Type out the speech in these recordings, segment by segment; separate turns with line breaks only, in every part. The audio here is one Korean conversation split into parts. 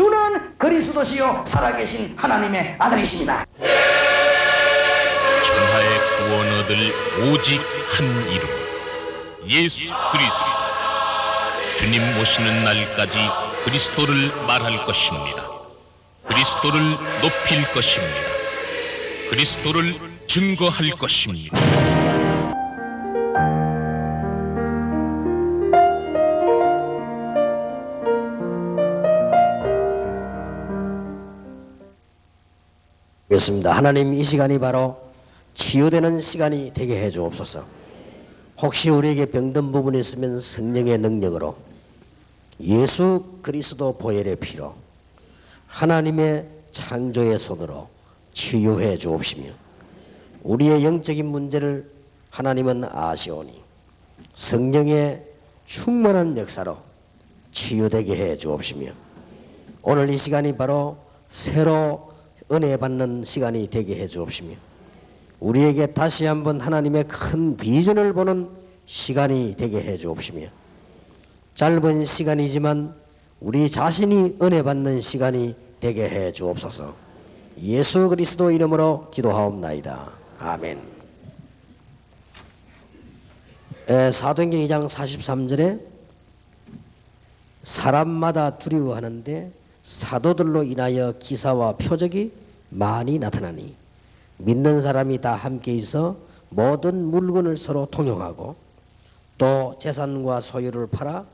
주는 그리스도시요 살아계신 하나님의 아들이십니다.
천하의 구원 얻을 오직 한 이름, 예수 그리스도. 주님 오시는 날까지 그리스도를 말할 것입니다. 그리스도를 높일 것입니다. 그리스도를 증거할 것입니다.
그렇습니다. 하나님, 이 시간이 바로 치유되는 시간이 되게 해 주옵소서. 혹시 우리에게 병든 부분이 있으면 성령의 능력으로, 예수 그리스도 보혈의 피로, 하나님의 창조의 손으로 치유해 주옵시며, 우리의 영적인 문제를 하나님은 아시오니 성령의 충만한 역사로 치유되게 해 주옵시며, 오늘 이 시간이 바로 새로 은혜 받는 시간이 되게 해 주옵시며, 우리에게 다시 한번 하나님의 큰 비전을 보는 시간이 되게 해 주옵시며, 짧은 시간이지만 우리 자신이 은혜 받는 시간이 되게 해 주옵소서. 예수 그리스도 이름으로 기도하옵나이다. 아멘. 사도행전 2장 43절에 사람마다 두려워하는데 사도들로 인하여 기사와 표적이 많이 나타나니 믿는 사람이 다 함께 있어 모든 물건을 서로 통용하고 또 재산과 소유를 팔아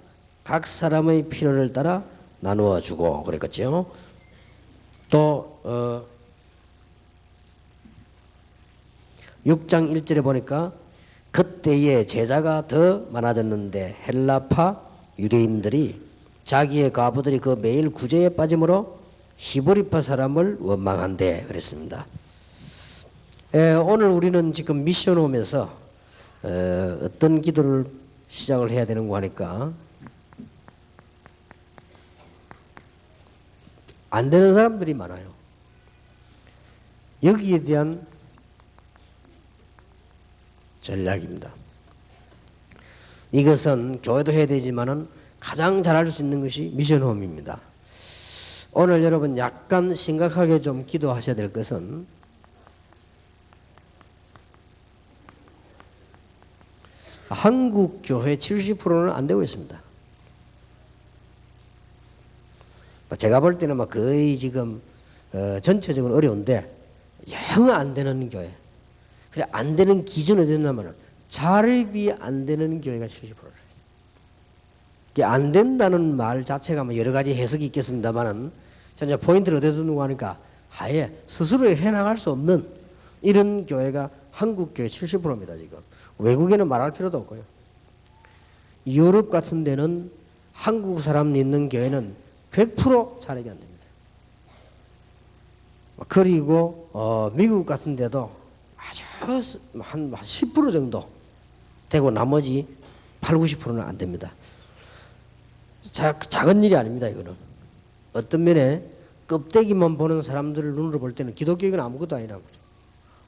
각 사람의 필요를 따라 나누어 주고 그랬겠죠. 또 6장 1절에 보니까 그때에 제자가 더 많아졌는데 헬라파 유대인들이 자기의 과부들이 그 매일 구제에 빠짐으로 히브리파 사람을 원망한대 그랬습니다. 오늘 우리는 지금 미션홈에서 어떤 기도를 시작을 해야 되는 거 하니까 안 되는 사람들이 많아요. 여기에 대한 전략입니다. 이것은 교회도 해야 되지만은 가장 잘할 수 있는 것이 미션홈입니다. 오늘 여러분 약간 심각하게 좀 기도하셔야 될 것은 한국 교회 70%는 안 되고 있습니다. 제가 볼 때는 거의 지금 전체적으로 어려운데 영 안 되는 교회. 그래 안 되는 기준이 된다면 자립이 안 되는 교회가 70%. 안 된다는 말 자체가 여러 가지 해석이 있겠습니다만은 전체 포인트를 어디서 두고 하니까 아예 스스로 해나갈 수 없는 이런 교회가 한국 교회 70%입니다 지금. 외국에는 말할 필요도 없고요. 유럽 같은 데는 한국 사람 있는 교회는 100% 자립이 안 됩니다. 그리고 미국 같은 데도 아주 한 10% 정도 되고 나머지 8, 90%는 안 됩니다. 작은 일이 아닙니다. 이거는 어떤 면에 껍데기만 보는 사람들을 눈으로 볼 때는 기독교는 아무것도 아니라고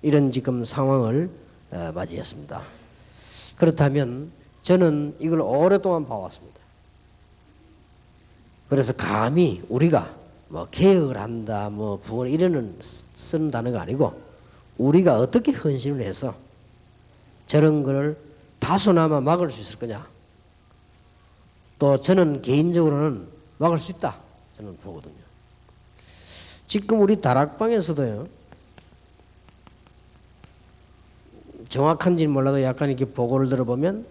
이런 지금 상황을 맞이했습니다. 그렇다면 저는 이걸 오랫동안 봐왔습니다. 그래서 감히 우리가 개혁을 한다, 부흥 이런 쓰는 단어가 아니고 우리가 어떻게 헌신을 해서 저런 거를 다소나마 막을 수 있을 거냐. 또 저는 개인적으로는 막을 수 있다. 저는 보거든요. 지금 우리 다락방에서도요. 정확한지는 몰라도 약간 이렇게 보고를 들어보면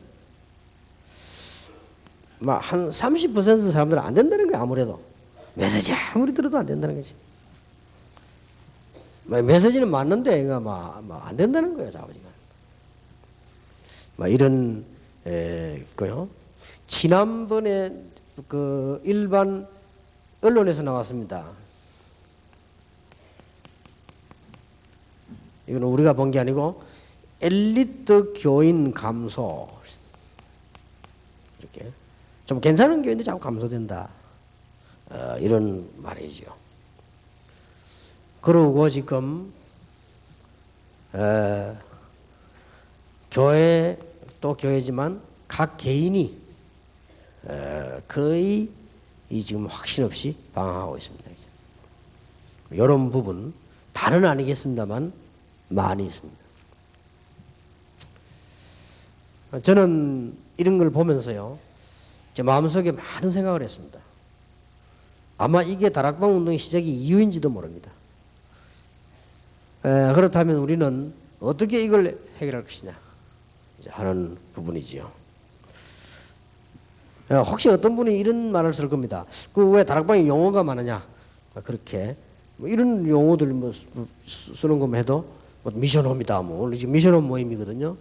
한 30% 사람들은 안 된다는 거예요. 아무래도 메시지 아무리 들어도 안 된다는 거지. 메시지는 맞는데 이거 안 된다는 거예요. 자부지가. 이런 거요. 지난번에 그 일반 언론에서 나왔습니다. 이거는 우리가 본 게 아니고 엘리트 교인 감소 이렇게 좀 괜찮은 교인들 자꾸 감소된다. 이런 말이죠. 그러고 지금 교회 또 교회지만 각 개인이 거의 이 지금 확신 없이 방황하고 있습니다. 이런 부분 다는 아니겠습니다만 많이 있습니다. 저는 이런 걸 보면서요, 제 마음속에 많은 생각을 했습니다. 아마 이게 다락방 운동의 시작이 이유인지도 모릅니다. 그렇다면 우리는 어떻게 이걸 해결할 것이냐 이제 하는 부분이지요. 혹시 어떤 분이 이런 말을 쓸 겁니다. 그 왜 다락방에 용어가 많으냐? 그렇게 뭐 이런 용어들 뭐 쓰는 것만 해도 뭐 미션홈이다. 뭐 오늘 지금 미션홈 모임이거든요.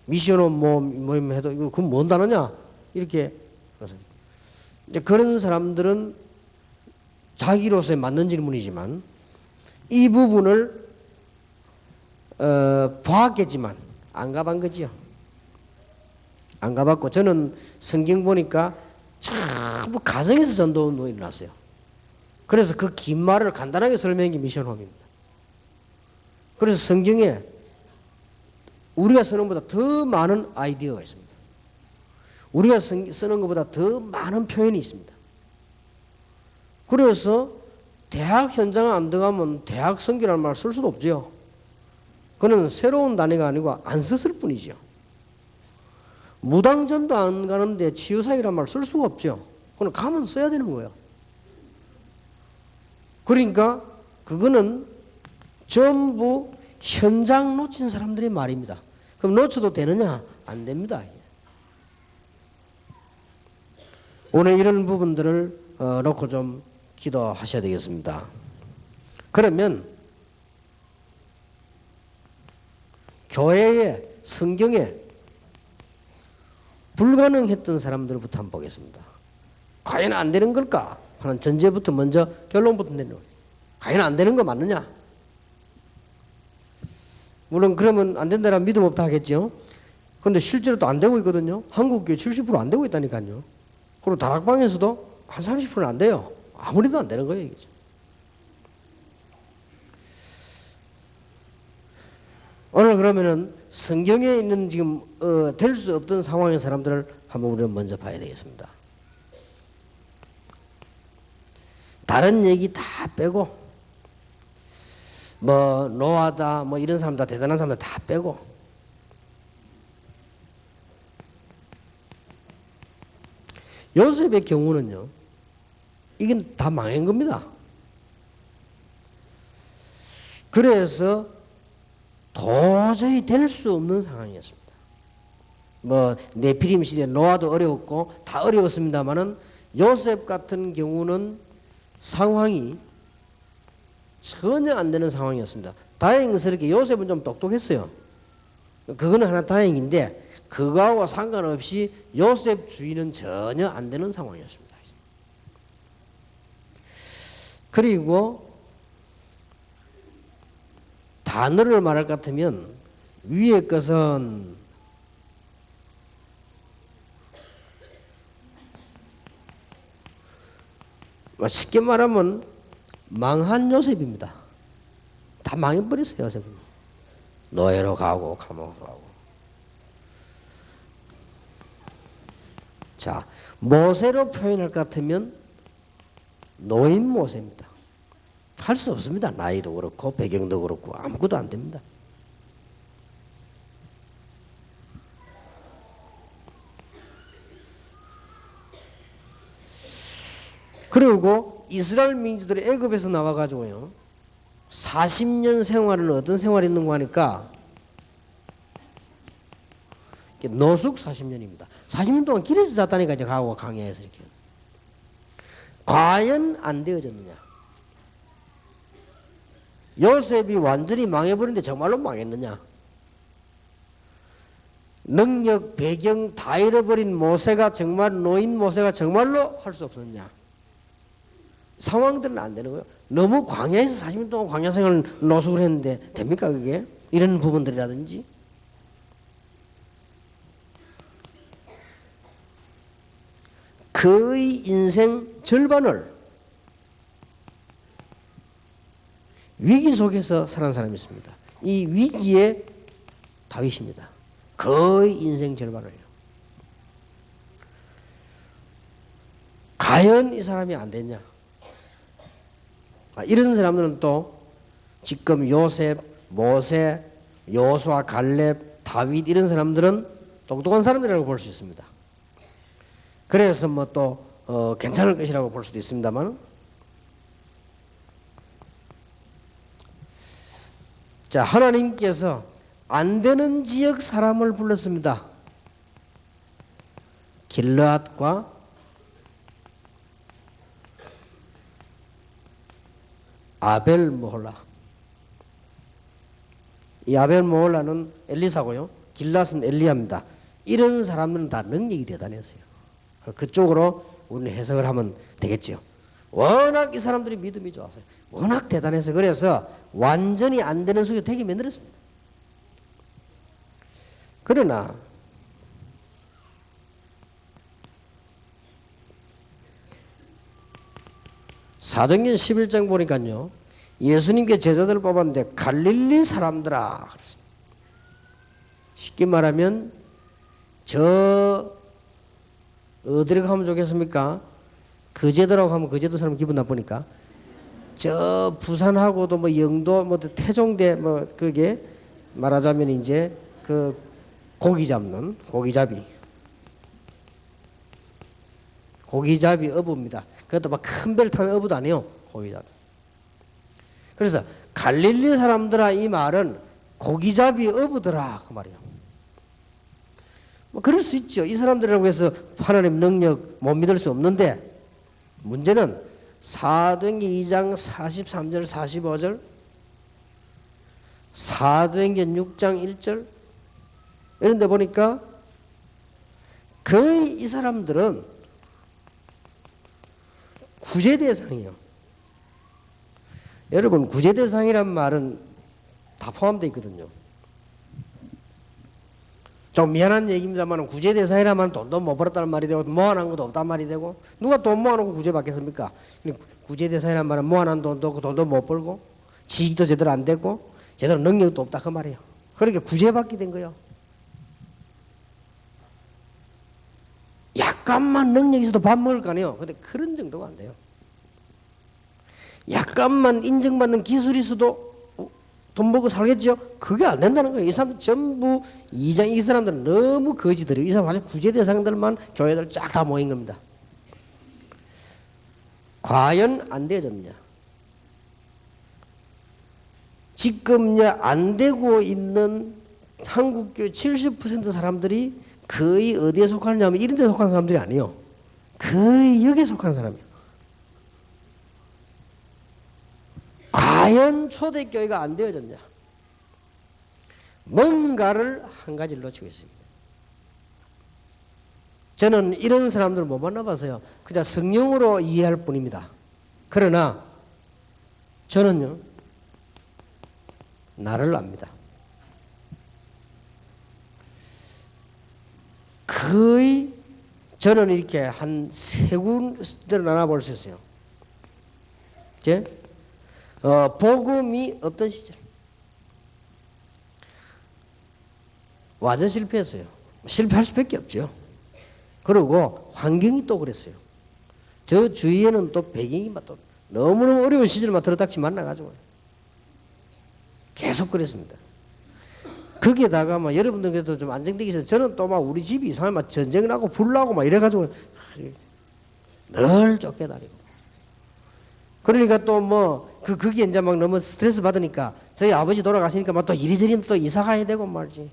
미션홈 모임 해도 이거 그건 뭔 단어냐? 이렇게 이제 그런 사람들은 자기로서에 맞는 질문이지만 이 부분을 보았겠지만 안 가본 거지요. 안 가봤고 저는 성경 보니까 전부 가정에서 전도 운동이 일어났어요. 그래서 그 긴 말을 간단하게 설명한 게 미션홈입니다. 그래서 성경에 우리가 쓰는 것보다 더 많은 아이디어가 있습니다. 우리가 쓰는 것보다 더 많은 표현이 있습니다. 그래서 대학 현장에 안 들어가면 대학 선교라는 말을 쓸 수도 없죠. 그는 새로운 단어가 아니고 안 썼을 뿐이죠. 무당점도 안 가는데 치유사역이라는 말을 쓸 수가 없죠. 그건 가면 써야 되는 거예요. 그러니까 그거는 전부 현장 놓친 사람들의 말입니다. 그럼 놓쳐도 되느냐? 안 됩니다. 오늘 이런 부분들을 놓고 좀 기도하셔야 되겠습니다. 그러면 교회에 성경에 불가능했던 사람들부터 한번 보겠습니다. 과연 안 되는 걸까? 하는 전제부터 먼저 결론부터 내는 거예요. 과연 안 되는 거 맞느냐? 물론 그러면 안 된다라면 믿음 없다 하겠죠. 그런데 실제로 또 안 되고 있거든요. 한국교회 70% 안 되고 있다니까요. 그리고 다락방에서도 한 30%는 안 돼요. 아무리도 안 되는 거예요. 이거죠. 오늘 그러면은 성경에 있는 지금 될 수 없던 상황의 사람들을 한번 우리는 먼저 봐야 되겠습니다. 다른 얘기 다 빼고 뭐 노아다 뭐 이런 사람들 대단한 사람들 다 빼고 요셉의 경우는요, 이건 다 망한 겁니다. 그래서 도저히 될 수 없는 상황이었습니다. 뭐 네피림 시대 노아도 어려웠고 다 어려웠습니다만은 요셉 같은 경우는 상황이 전혀 안 되는 상황이었습니다. 다행스럽게 요셉은 좀 똑똑했어요. 그거는 하나 다행인데 그거와 상관없이 요셉 주의는 전혀 안 되는 상황이었습니다. 그리고 단어를 말할 것 같으면 위의 것은 쉽게 말하면 망한 요셉입니다. 다 망해버렸어요. 요셉은. 노예로 가고 감옥으로 가고. 자, 모세로 표현할 것 같으면 노인 모세입니다. 할 수 없습니다. 나이도 그렇고 배경도 그렇고 아무것도 안 됩니다. 그리고 이스라엘 민족들이 애굽에서 나와가지고요 40년 생활은 어떤 생활이 있는가 하니까 노숙 40년입니다. 40년 동안 길에서 잤다니까 이제 가고 강야에서 이렇게. 과연 안 되어졌느냐? 요셉이 완전히 망해버렸는데 정말로 망했느냐? 능력, 배경 다 잃어버린 모세가 정말 노인 모세가 정말로 할 수 없었느냐? 상황들은 안 되는 거예요. 너무 광야에서 40년 동안 광야 생활을 노숙을 했는데 됩니까 그게? 이런 부분들이라든지. 그의 인생 절반을 위기 속에서 살아온 사람이 있습니다. 이 위기에 다윗입니다. 거의 인생 절반을요. 과연 이 사람이 안 됐냐? 이런 사람들은 또 지금 요셉, 모세, 여호수아, 갈렙, 다윗 이런 사람들은 똑똑한 사람들이라고 볼 수 있습니다. 그래서 뭐 또 괜찮을 것이라고 볼 수도 있습니다만, 자, 하나님께서 안 되는 지역 사람을 불렀습니다. 길르앗과 아벨 모홀라. 이 아벨 모홀라는 엘리사고요. 길르앗은 엘리야입니다. 이런 사람들은 다 능력이 대단했어요. 그쪽으로 우리는 해석을 하면 되겠죠. 워낙 이 사람들이 믿음이 좋았어요. 워낙 대단해서 그래서 완전히 안 되는 속에 되게 만들었습니다. 그러나 사도행전 11장 보니까요, 예수님께 제자들을 뽑았는데 갈릴리 사람들아, 쉽게 말하면 저 어디로 가면 좋겠습니까? 거제도라고 하면 거제도 사람 기분 나쁘니까 저 부산하고도 뭐 영도 뭐 태종대 뭐 그게 말하자면 이제 그 고기 잡는 고기잡이 어부입니다. 그것도 막 큰 배를 타는 어부도 아니에요. 고기잡이. 그래서 갈릴리 사람들아, 이 말은 고기잡이 어부더라 그 말이에요. 뭐 그럴 수 있죠. 이 사람들이라고 해서 하나님 능력 못 믿을 수 없는데, 문제는 사도행전 2장 43절 45절, 사도행전 6장 1절 이런 데 보니까 거의 이 사람들은 구제 대상이에요. 여러분, 구제 대상이란 말은 다 포함되어 있거든요. 좀 미안한 얘기입니다만 구제 대상이라면 돈도 못 벌었다는 말이 되고 모아놓은 것도 없단 말이 되고, 누가 돈 모아놓고 구제 받겠습니까? 구제 대상이란 말은 모아놓은 돈도 없고 돈도 못 벌고 지식도 제대로 안 되고 제대로 능력도 없다 그 말이에요. 그렇게 구제받게 된 거예요. 약간만 능력이 있어도 밥 먹을 거 아니에요. 근데 그런 정도가 안 돼요. 약간만 인정받는 기술이 있어도 돈 벌고 살겠죠? 그게 안 된다는 거예요. 이 사람들 전부 이 사람들은 너무 거지들이에요. 이 사람 아주 구제 대상들만 교회들 쫙 다 모인 겁니다. 과연 안 되어졌냐? 지금 안 되고 있는 한국교회 70% 사람들이 거의 어디에 속하느냐면 이런 데 속하는 사람들이 아니에요. 거의 여기에 속하는 사람이에요. 과연 초대교회가 안 되어졌냐? 뭔가를 한 가지를 놓치고 있습니다. 저는 이런 사람들을 못 만나봐서요. 그냥 성령으로 이해할 뿐입니다. 그러나 저는요, 나를 압니다. 거의 저는 이렇게 한 세 군데로 나눠볼 수 있어요. 이제 복음이 없던 시절 완전 실패했어요. 실패할 수밖에 없죠. 그리고 환경이 또 그랬어요. 저 주위에는 또 배경이 또 너무너무 어려운 시절만 들어닥치 만나가지고 계속 그랬습니다. 거기에다가 막 여러분들 그래도 좀 안정되기 위해서 저는 또 막 우리 집이 이상하게 막 전쟁 나고 불 나고 막 이래가지고 늘 쫓겨다니고. 그러니까 또 뭐 거기에 이제 막 너무 스트레스 받으니까 저희 아버지 돌아가시니까 막 또 이리저리 또 이사 가야 되고 말지.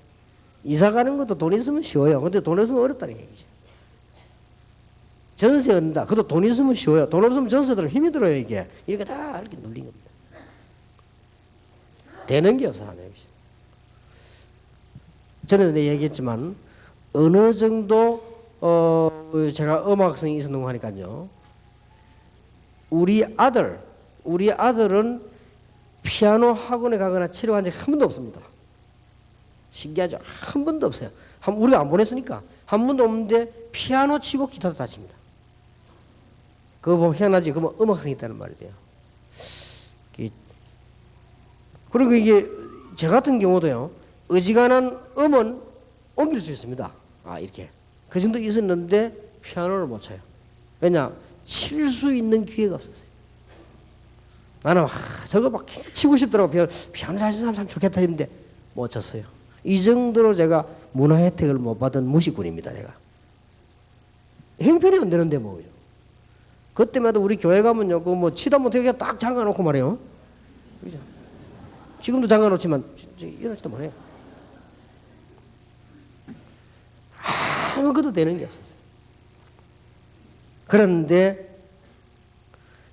이사 가는 것도 돈 있으면 쉬워요. 근데 돈 없으면 어렵다는 얘기죠. 전세 얻는다. 그것도 돈 있으면 쉬워요. 돈 없으면 전세 들으면 힘이 들어요, 이게. 이렇게 다 이렇게 눌린 겁니다. 되는 게 없어, 하나님. 저는 얘기했지만 어느 정도 제가 음악성이 있었는가 하니까요. 우리 아들은 피아노 학원에 가거나 치료한 적이 한 번도 없습니다. 신기하죠? 한 번도 없어요. 우리가 안 보냈으니까 한 번도 없는데 피아노 치고 기타도 다칩니다. 그거 보면 희한하지? 그러면 음악성이 있다는 말이 돼요. 그리고 이게 저 같은 경우도요. 어지간한 음은 옮길 수 있습니다. 이렇게. 그 정도 있었는데 피아노를 못 쳐요. 왜냐? 칠 수 있는 기회가 없었어요. 나는 저거 막 치고 싶더라고. 피아노 잘 치는 사람 참 좋겠다 했는데 못 쳤어요. 이 정도로 제가 문화 혜택을 못 받은 무식군입니다. 내가 형편이 안 되는데 뭐요. 그때마다 우리 교회 가면요, 그 뭐 치다 못하게 딱 잠가놓고 말이에요. 그죠? 지금도 잠가놓지만 이러지도 못해요. 아무것도 되는 게 없었어요. 그런데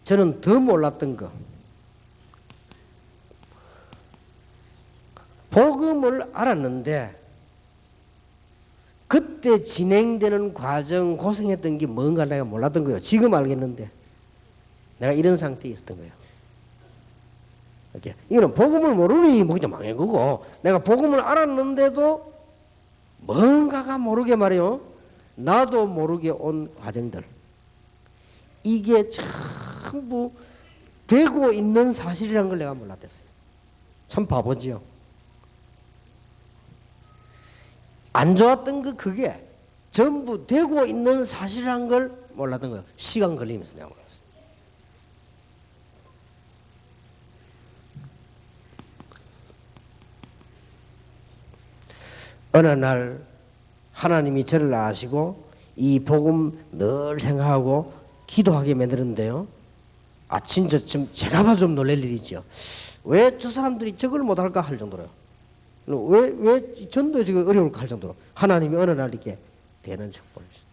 저는 더 몰랐던 거, 복음을 알았는데 그때 진행되는 과정, 고생했던 게 뭔가 내가 몰랐던 거예요. 지금 알겠는데 내가 이런 상태에 있었던 거예요. 이렇게 이거는 복음을 모르니 뭐 그냥 망한 거고, 내가 복음을 알았는데도 뭔가가 모르게 말이요, 나도 모르게 온 과정들, 이게 전부 되고 있는 사실이라는 걸 내가 몰랐댔어요. 참 바보지요. 안 좋았던 거 그게 전부 되고 있는 사실이라는 걸 몰랐던 거예요. 시간 걸리면서 내가 몰랐어요. 어느 날 하나님이 저를 아시고 이 복음 늘 생각하고 기도하게 만드는데요. 진짜 좀 제가 봐도 좀 놀랄 일이죠. 왜 저 사람들이 저걸 못할까 할 정도로요. 왜 전도 지금 어려울까 할 정도로 하나님이 어느 날 이렇게 되는 축복을 주셨어요.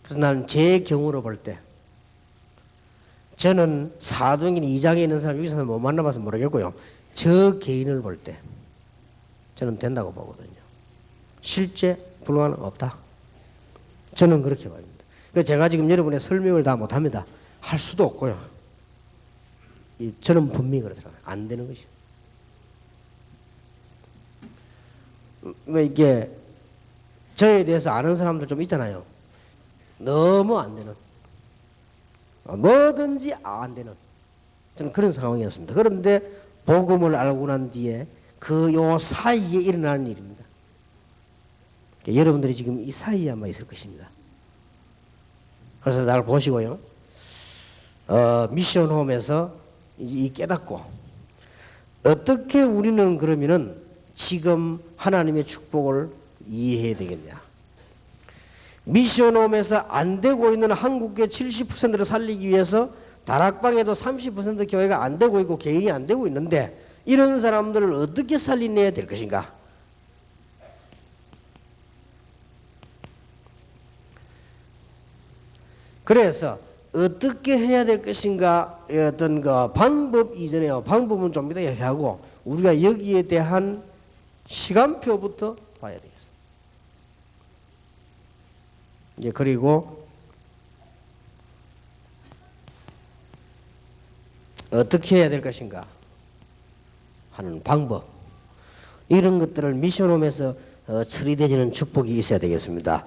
그래서 나는 제 경우로 볼 때, 저는 사도행전 2장에 있는 사람 여기서는 못 만나봐서 모르겠고요, 저 개인을 볼 때 저는 된다고 보거든요. 실제 불가능 없다. 저는 그렇게 봅니다. 그래서 제가 지금 여러분의 설명을 다 못합니다. 할 수도 없고요. 저는 분명히 그러더라고요. 안 되는 것이요. 이게 저에 대해서 아는 사람들 좀 있잖아요. 너무 안 되는, 뭐든지 안 되는, 저는 그런 상황이었습니다. 그런데 복음을 알고 난 뒤에 그 요 사이에 일어나는 일입니다. 여러분들이 지금 이 사이에 아마 있을 것입니다. 그래서 날 보시고요, 미션홈에서 이 깨닫고 어떻게 우리는 그러면은 지금 하나님의 축복을 이해해야 되겠냐. 미션홈에서 안 되고 있는 한국의 70%를 살리기 위해서 다락방에도 30% 교회가 안 되고 있고 개인이 안 되고 있는데, 이런 사람들을 어떻게 살려내야 될 것인가. 그래서 어떻게 해야 될 것인가, 어떤 그 방법 이전에요. 방법은 좀 이따 얘기하고 우리가 여기에 대한 시간표부터 봐야 되겠어요. 이제 그리고 어떻게 해야 될 것인가 하는 방법, 이런 것들을 미션홈에서 처리되지는 축복이 있어야 되겠습니다.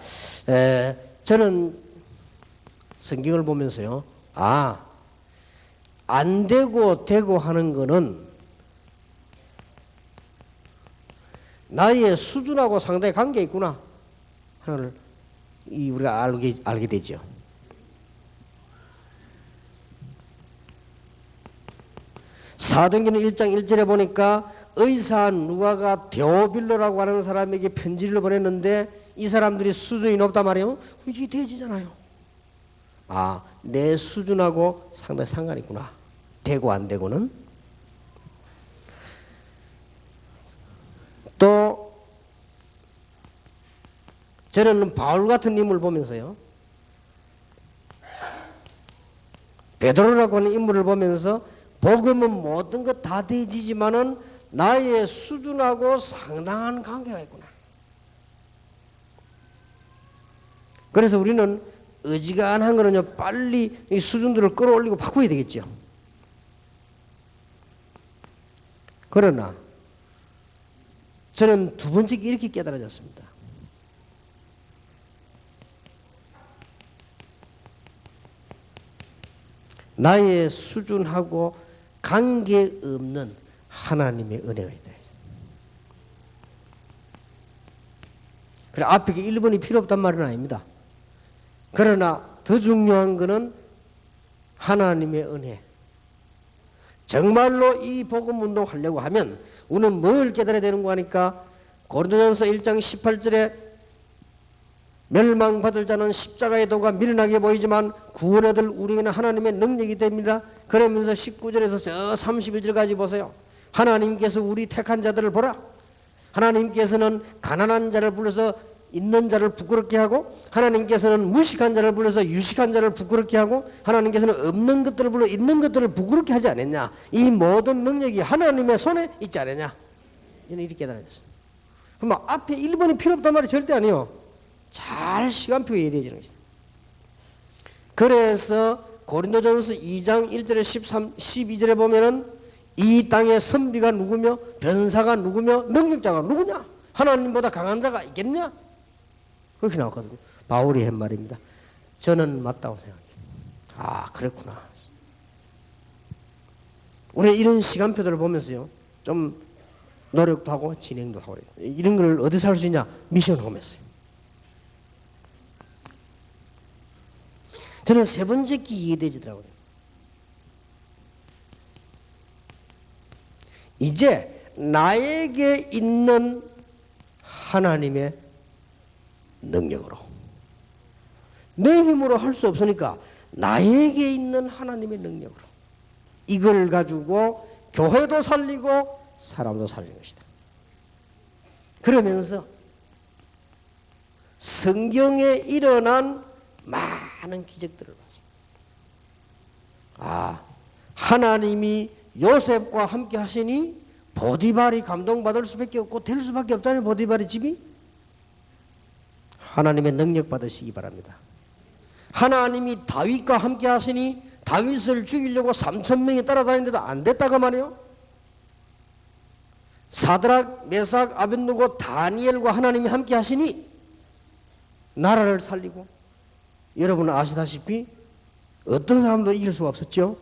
저는 성경을 보면서요, 안 되고 되고 하는 거는 나의 수준하고 상당히 관계 있구나 하나를 우리가 알게 되죠. 사도행전 1장 1절에 보니까 의사 누가가 데오빌로라고 하는 사람에게 편지를 보냈는데 이 사람들이 수준이 높단 말이에요. 이게 돼지잖아요. 내 수준하고 상당히 상관이 있구나. 되고 안 되고는. 또 저는 바울 같은 인물을 보면서요, 베드로라고 하는 인물을 보면서 복음은 모든 것 다 되지만은 나의 수준하고 상당한 관계가 있구나. 그래서 우리는 어지간한 거는요, 빨리 이 수준들을 끌어올리고 바꾸어야 되겠죠. 그러나 저는 두 번째 이렇게 깨달아졌습니다. 나의 수준하고 관계없는 하나님의 은혜가 있다. 그래, 앞에 1번이 필요 없단 말은 아닙니다. 그러나 더 중요한 것은 하나님의 은혜. 정말로 이 복음 운동 하려고 하면 우리는 뭘 깨달아야 되는 거 하니까 고린도전서 1장 18절에 멸망받을 자는 십자가의 도가 미련하게 보이지만 구원 얻을 우리는 하나님의 능력이 됩니다. 그러면서 19절에서 저 31절까지 보세요. 하나님께서 우리 택한 자들을 보라. 하나님께서는 가난한 자를 불러서 있는 자를 부끄럽게 하고, 하나님께서는 무식한 자를 불러서 유식한 자를 부끄럽게 하고, 하나님께서는 없는 것들을 불러 있는 것들을 부끄럽게 하지 않았냐. 이 모든 능력이 하나님의 손에 있지 않느냐. 이렇게 깨달아졌어요. 그럼 앞에 1번이 필요 없단 말이 절대 아니에요. 잘 시간표가 이루어지는 것이다. 그래서 고린도전서 2장 1절에 12절에 보면은 이 땅의 선비가 누구며 변사가 누구며 능력자가 누구냐? 하나님보다 강한 자가 있겠냐? 그렇게 나왔거든요. 바울이 한 말입니다. 저는 맞다고 생각해요. 아, 그랬구나. 우리 이런 시간표들을 보면서요, 좀 노력도 하고 진행도 하고 이런 걸 어디서 할 수 있냐? 미션 홈에서요. 저는 세 번째 기 이해되지더라고요. 이제 나에게 있는 하나님의 능력으로, 내 힘으로 할 수 없으니까 나에게 있는 하나님의 능력으로 이걸 가지고 교회도 살리고 사람도 살리는 것이다. 그러면서 성경에 일어난 많은 기적들을 봤습니다. 아, 하나님이 요셉과 함께 하시니 보디발이 감동받을 수밖에 없고 될 수밖에 없다는 보디발의 집이. 하나님의 능력 받으시기 바랍니다. 하나님이 다윗과 함께 하시니 다윗을 죽이려고 3,000명이 따라다니는데도 안 됐다고 말이에요. 사드락, 메삭, 아벳느고, 다니엘과 하나님이 함께 하시니 나라를 살리고, 여러분은 아시다시피 어떤 사람도 이길 수가 없었죠.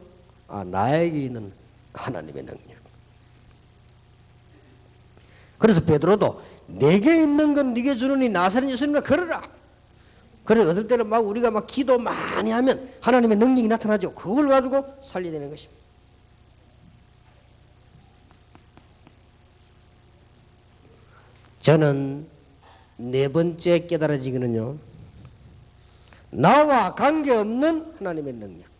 아, 나에게 있는 하나님의 능력. 그래서 베드로도 내게 있는 건 네게 주느니 나사렛 예수님을 걸어라. 그래서 어떨 때는 막 우리가 막 기도 많이 하면 하나님의 능력이 나타나죠. 그걸 가지고 살려야 되는 것입니다. 저는 네 번째 깨달아지기는요, 나와 관계없는 하나님의 능력.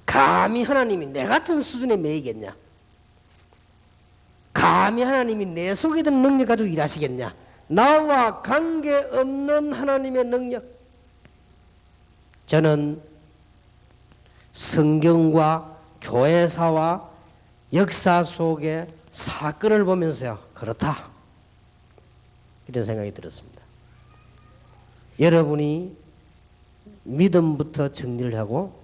감히 하나님이 내 같은 수준의 매이겠냐? 감히 하나님이 내 속에 든 능력 가지고 일하시겠냐? 나와 관계없는 하나님의 능력. 저는 성경과 교회사와 역사 속의 사건을 보면서요, 그렇다, 이런 생각이 들었습니다. 여러분이 믿음부터 정리를 하고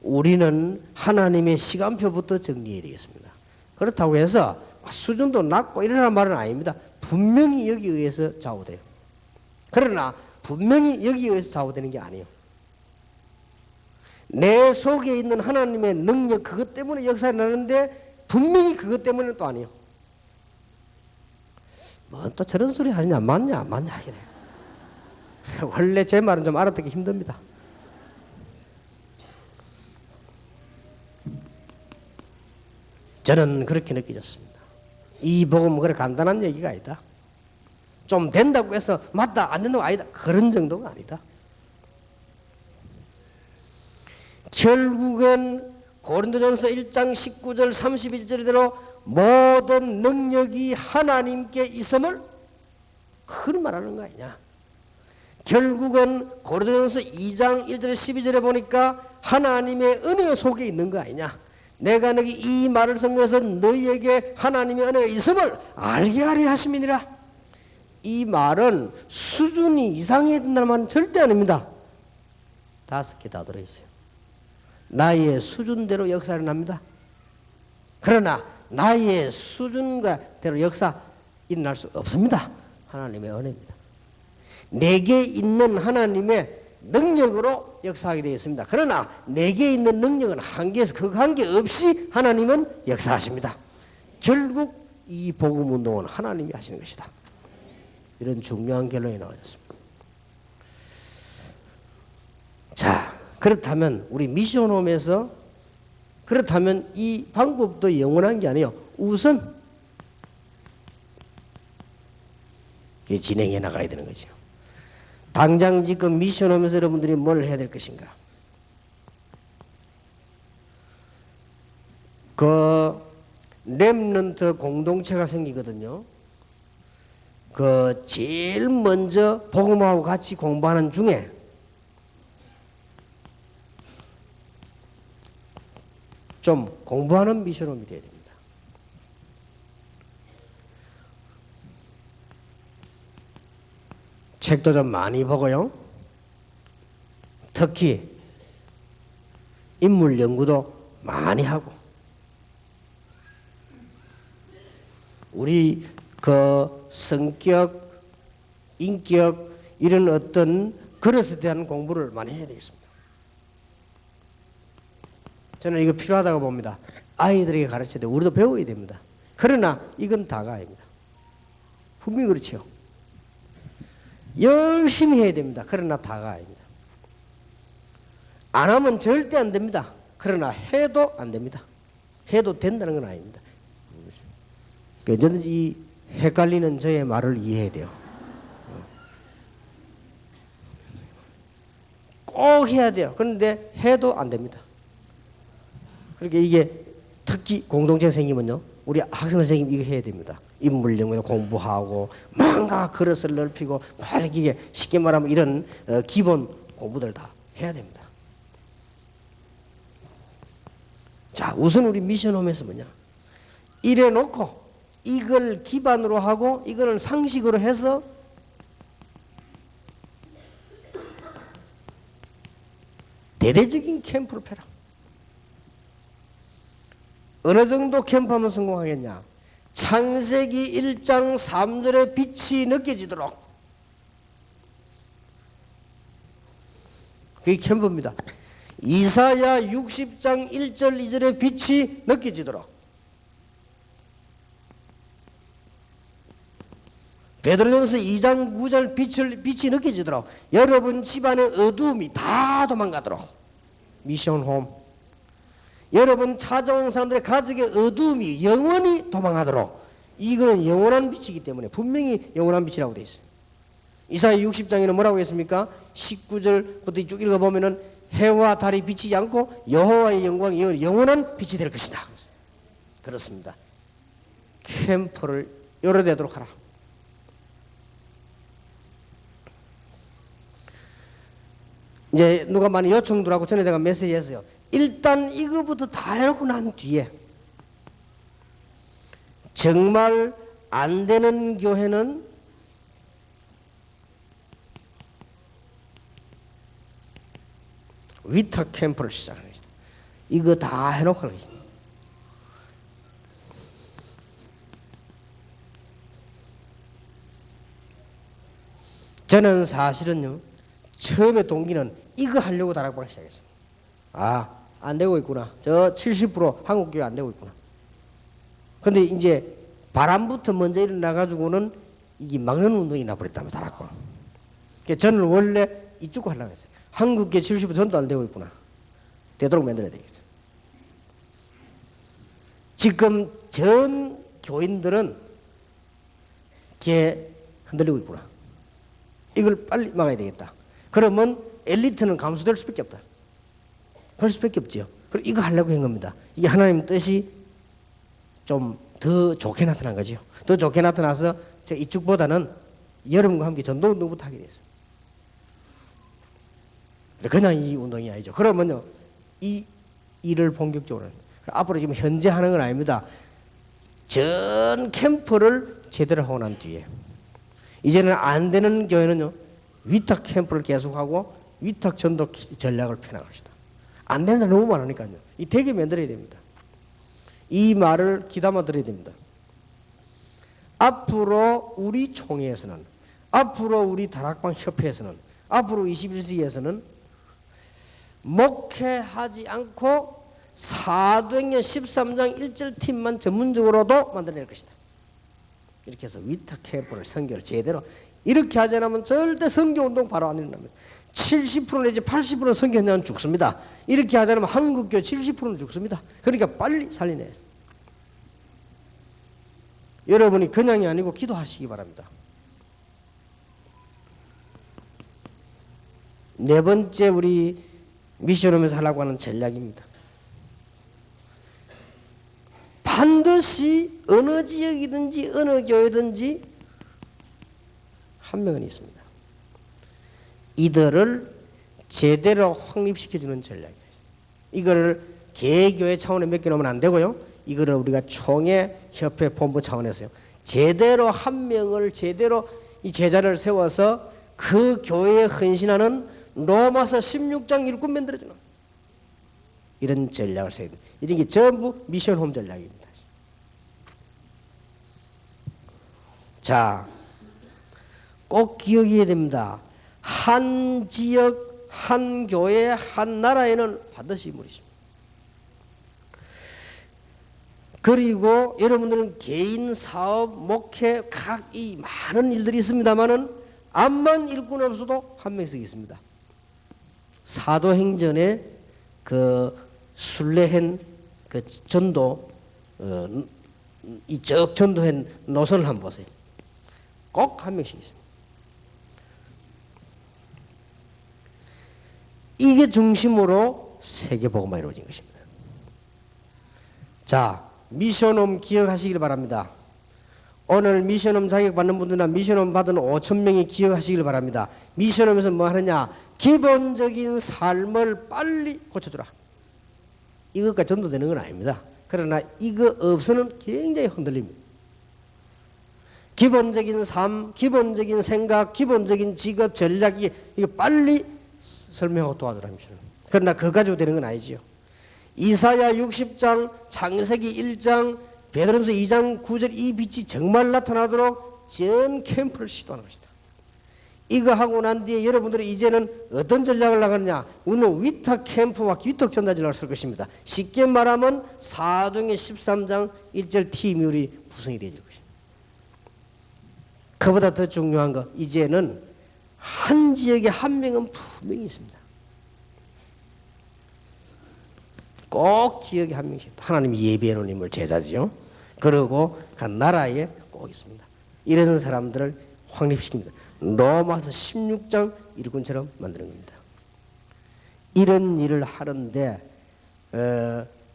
우리는 하나님의 시간표부터 정리해야 되겠습니다. 그렇다고 해서 수준도 낮고 이러란 말은 아닙니다. 분명히 여기에 의해서 좌우돼요. 그러나 분명히 여기에 의해서 좌우되는 게 아니에요. 내 속에 있는 하나님의 능력, 그것 때문에 역사가 나는데 분명히 그것 때문에는 또 아니에요. 뭐 또 저런 소리 하느냐, 맞냐 이래. 원래 제 말은 좀 알아듣기 힘듭니다. 저는 그렇게 느껴졌습니다. 이 복음은 그래 간단한 얘기가 아니다. 좀 된다고 해서 맞다 안 된다고 아니다, 그런 정도가 아니다. 결국엔 고린도전서 1장 19절 31절대로 모든 능력이 하나님께 있음을 그걸 말하는 거 아니냐. 결국은 고린도전서 2장 1절 12절에 보니까 하나님의 은혜 속에 있는 거 아니냐. 내가 너희 이 말을 선거해서 너희에게 하나님의 은혜가 있음을 알게 하려 하심이니라. 이 말은 수준이 이상해야 된다는 말은 절대 아닙니다. 5개 다 들어있어요. 나의 수준대로 역사를 납니다. 그러나 나의 수준대로 역사 일어날 수 없습니다. 하나님의 은혜입니다. 내게 있는 하나님의 능력으로 역사하게 되어 있습니다. 그러나 내게 있는 능력은 한계에서 그 한계 없이 하나님은 역사하십니다. 결국 이 복음 운동은 하나님이 하시는 것이다. 이런 중요한 결론이 나왔습니다. 자, 그렇다면 우리 미션홈에서 그렇다면 이 방법도 영원한 게 아니에요. 우선 진행해 나가야 되는 거죠. 당장 지금 미션홈에서 여러분들이 뭘 해야 될 것인가? 그 렘넌트 공동체가 생기거든요. 그 제일 먼저 복음하고 같이 공부하는 중에 좀 공부하는 미션홈이 되어야 됩니다. 책도 좀 많이 보고요. 특히 인물 연구도 많이 하고 우리 그 성격, 인격 이런 어떤 그릇에 대한 공부를 많이 해야 되겠습니다. 저는 이거 필요하다고 봅니다. 아이들에게 가르쳐야 돼요. 우리도 배워야 됩니다. 그러나 이건 다가 아닙니다. 분명히 그렇죠. 열심히 해야 됩니다. 그러나 다가 아닙니다. 안 하면 절대 안 됩니다. 그러나 해도 안 됩니다. 해도 된다는 건 아닙니다. 언제든지 이 헷갈리는 저의 말을 이해해야 돼요. 꼭 해야 돼요. 그런데 해도 안 됩니다. 그러니까 이게 특히 공동체가 생기면요. 우리 학생 선생님 이거 해야 됩니다. 인물 연구에 공부하고 뭔가 그릇을 넓히고 이게 쉽게 말하면 이런 기본 공부들 다 해야 됩니다. 자, 우선 우리 미션홈에서 뭐냐? 이래 놓고 이걸 기반으로 하고 이거는 상식으로 해서 대대적인 캠프를 펴라. 어느 정도 캠프하면 성공하겠냐? 창세기 1장 3절의 빛이 느껴지도록. 그게 캠프입니다. 이사야 60장 1절 2절의 빛이 느껴지도록. 베드로전서 2장 9절 빛이 느껴지도록. 여러분 집안의 어두움이 다 도망가도록. 미션홈. 여러분 찾아온 사람들의 가족의 어두움이 영원히 도망하도록. 이거는 영원한 빛이기 때문에 분명히 영원한 빛이라고 되어 있어요. 이사야 60장에는 뭐라고 했습니까? 19절부터 쭉 읽어보면은 해와 달이 비치지 않고 여호와의 영광이 영원한 빛이 될 것이다. 그렇습니다. 캠프를 열어대도록 하라. 이제 누가 많이 요청들하고 전에 내가 메시지 했어요. 일단 이거부터 다 해놓고 난 뒤에 정말 안 되는 교회는 위탁 캠프를 시작하는 것이다. 이거 다 해놓고 하는 것이다. 저는 사실은요, 처음에 동기는 이거 하려고 다락방을 시작했습니다. 아, 안 되고 있구나. 저 70% 한국교회 안 되고 있구나. 근데 이제 바람부터 먼저 일어나가지고는 이게 막는 운동이 나버렸다며, 다락방. 저는 원래 이쪽 하려고 했어요. 한국교회 70% 전도 안 되고 있구나. 되도록 만들어야 되겠죠. 지금 전 교인들은 걔 흔들리고 있구나. 이걸 빨리 막아야 되겠다. 그러면 엘리트는 감소될 수밖에 없다. 그럴 수밖에 없죠. 그리고 이거 하려고 한 겁니다. 이게 하나님 뜻이 좀 더 좋게 나타난 거죠. 더 좋게 나타나서 제가 이쪽보다는 여러분과 함께 전도 운동부터 하게 됐어요. 그냥 이 운동이 아니죠. 그러면요, 이 일을 본격적으로 앞으로 지금 현재 하는 건 아닙니다. 전 캠프를 제대로 하고 난 뒤에 이제는 안 되는 교회는요, 위탁 캠프를 계속하고 위탁 전도 전략을 펴나갑시다. 안 되는 데 너무 많으니까요. 이 되게 만들어야 됩니다. 이 말을 귀담아 들어야 됩니다. 앞으로 우리 총회에서는, 앞으로 우리 다락방 협회에서는, 앞으로 21세기에서는 목회하지 않고 사도행전 13장 1절 팀만 전문적으로도 만들어낼 것이다. 이렇게 해서 위탁 캠프를 선교를 제대로 이렇게 하지 않으면 절대 선교운동 바로 안 일어납니다. 70% 내지 80% 선교운동은 죽습니다. 이렇게 하지 않으면 한국교 70%는 죽습니다. 그러니까 빨리 살리내야 해요. 여러분이 그냥이 아니고 기도하시기 바랍니다. 네 번째 우리 미션홈에서 하려고 하는 전략입니다. 반드시 어느 지역이든지 어느 교회든지 한 명은 있습니다. 이들을 제대로 확립시켜주는 전략이에요. 이거를 개교회 차원에 맡겨놓으면 안 되고요. 이거를 우리가 총회, 협회, 본부 차원에서요. 제대로 한 명을 제대로 이 제자를 세워서 그 교회에 헌신하는 로마서 16장 일꾼 만들어주는 이런 전략을 세워야 됩니다. 이런 게 전부 미션홈 전략입니다. 자, 꼭 기억해야 됩니다. 한 지역, 한 교회, 한 나라에는 반드시 인물이 있습니다. 그리고 여러분들은 개인 사업, 목회, 각 이 많은 일들이 있습니다만은 암만 일꾼 없어도 한 명씩 있습니다. 사도행전에 그 순례한 그 전도 이 전도한 노선을 한번 보세요. 꼭 한 명씩 있습니다. 이게 중심으로 세계복음화 이루어진 것입니다. 자, 미션홈 기억하시길 바랍니다. 오늘 미션홈 자격 받는 분들이나 미션홈 받은 5,000명이 기억하시길 바랍니다. 미션홈에서 뭐 하느냐? 기본적인 삶을 빨리 고쳐주라. 이것까지 전도되는 건 아닙니다. 그러나 이거 없으면 굉장히 흔들립니다. 기본적인 삶, 기본적인 생각, 기본적인 직업, 전략이 이거 빨리 설명하고 도와주라. 그러나 그거 가지고 되는 건 아니지요. 이사야 60장, 창세기 1장, 베드로전서 2장 9절 이 빛이 정말 나타나도록 전 캠프를 시도하는 것이다. 이거 하고 난 뒤에 여러분들이 이제는 어떤 전략을 나가느냐? 우리는 위탁 캠프와 위탁 전달 전략을 쓸 것입니다. 쉽게 말하면 사도행전 13장 1절 팀이 구성이 되어질 것입니다. 그보다 더 중요한 거 이제는 한 지역에 한 명은 분명히 있습니다. 꼭 지역에 한 명씩 하나님이 예비해 놓은 인물 제자지요. 그리고 각 나라에 꼭 있습니다. 이런 사람들을 확립시킵니다. 로마서 16장 일꾼처럼 만드는 겁니다. 이런 일을 하는데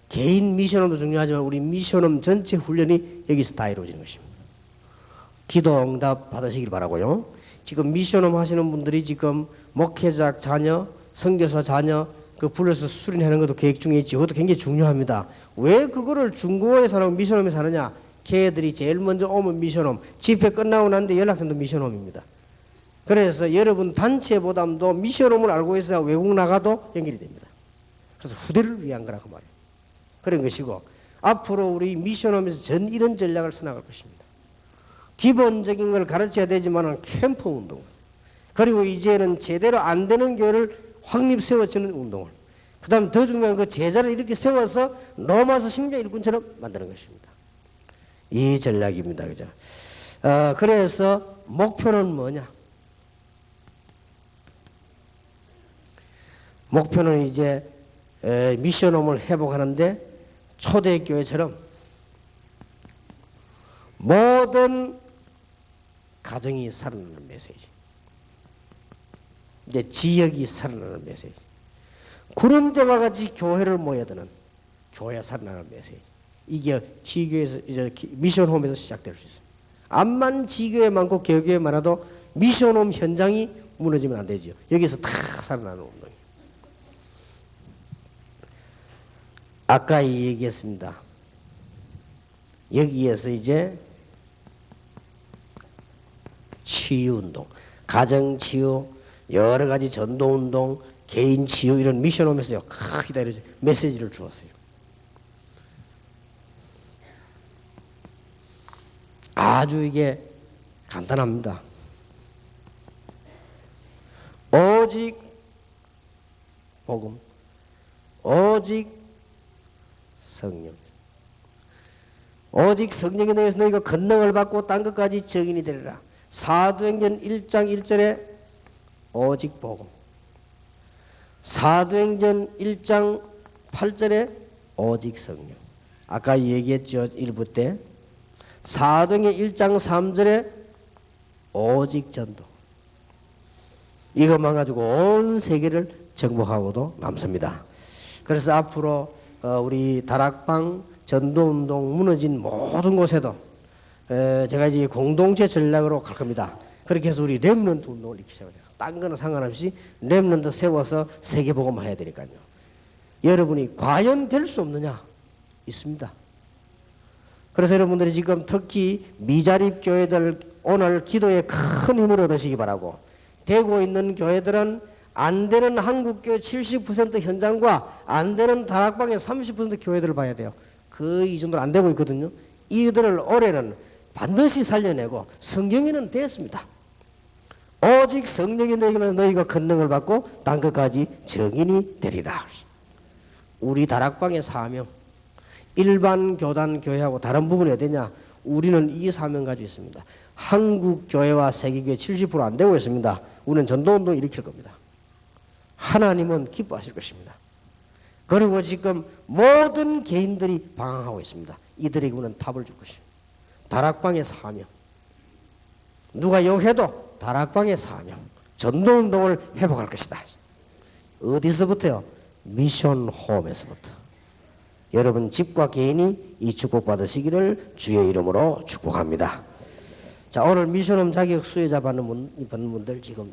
개인 미션홈도 중요하지만 우리 미션홈 전체 훈련이 여기서 다 이루어지는 것입니다. 기도 응답 받으시길 바라고요. 지금 미션홈 하시는 분들이 지금 목회자 자녀, 선교사 자녀 그 불러서 수련하는 것도 계획 중에 있지. 그것도 굉장히 중요합니다. 왜 그거를 중고에서 하고 미션홈에서 하느냐? 걔들이 제일 먼저 오면 미션홈, 집회 끝나고 난데 연락선도 미션홈입니다. 그래서 여러분 단체 보담도 미션홈을 알고 있어야 외국 나가도 연결이 됩니다. 그래서 후대를 위한 거라고 말이에요. 그런 것이고 앞으로 우리 미션홈에서 전 이런 전략을 써나갈 것입니다. 기본적인 걸 가르쳐야 되지만 캠프 운동, 그리고 이제는 제대로 안 되는 교회를 확립 세워주는 운동을, 그 다음 더 중요한 그 제자를 이렇게 세워서 로마서 16장 일꾼처럼 만드는 것입니다. 이 전략입니다. 그죠? 그래서 목표는 뭐냐? 목표는 이제 미션홈을 회복하는데 초대교회처럼 모든 가정이 살아나는 메시지, 이제 지역이 살아나는 메시지, 구름대와 같이 교회를 모여드는 교회가 살아나는 메시지, 이게 지교에서 이제 미션홈에서 시작될 수 있습니다. 암만 지교회 많고 개교회 많아도 미션홈 현장이 무너지면 안 되죠. 여기서 다 살아나는 운동이에요. 아까 얘기했습니다. 여기에서 이제 치유운동, 가정치유, 여러 가지 전도운동, 개인치유 이런 미션홈에서요 크게 이런 메시지를 주었어요. 아주 이게 간단합니다. 오직 복음, 오직 성령, 오직 성령에 대해서 너희가 권능을 받고 딴 것까지 증인이 되리라. 사도행전 1장 1절에 오직 복음. 사도행전 1장 8절에 오직 성령. 아까 얘기했죠. 1부 때. 사도행전 1장 3절에 오직 전도. 이것만 가지고 온 세계를 정복하고도 남습니다. 그래서 앞으로 우리 다락방 전도운동 무너진 모든 곳에도 제가 이제 공동체 전략으로 갈 겁니다. 그렇게 해서 우리 렘넌트 운동을 일으키기 시작해요. 딴 거는 상관없이 렘넌트 세워서 세계복음 해야 되니까요. 여러분이 과연 될 수 없느냐? 있습니다. 그래서 여러분들이 지금 특히 미자립 교회들 오늘 기도에 큰 힘을 얻으시기 바라고, 되고 있는 교회들은 안 되는 한국교회 70% 현장과 안 되는 다락방의 30% 교회들을 봐야 돼요. 이 정도로 안 되고 있거든요. 이들을 올해는 반드시 살려내고 성경에는 됐습니다. 오직 성령이 너희는 너희가 권능을 받고 딴 것까지 정인이 되리라. 우리 다락방의 사명, 일반 교단 교회하고 다른 부분이 어디냐? 우리는 이 사명 가지고 있습니다. 한국 교회와 세계교회 70% 안 되고 있습니다. 우리는 전도운동 일으킬 겁니다. 하나님은 기뻐하실 것입니다. 그리고 지금 모든 개인들이 방황하고 있습니다. 이들에게 우리는 답을 줄 것입니다. 다락방의 사명. 누가 욕해도 다락방의 사명. 전도운동을 회복할 것이다. 어디서부터요? 미션 홈에서부터. 여러분 집과 개인이 이 축복받으시기를 주의 이름으로 축복합니다. 자, 오늘 미션홈 자격 수혜자 받는 분들 지금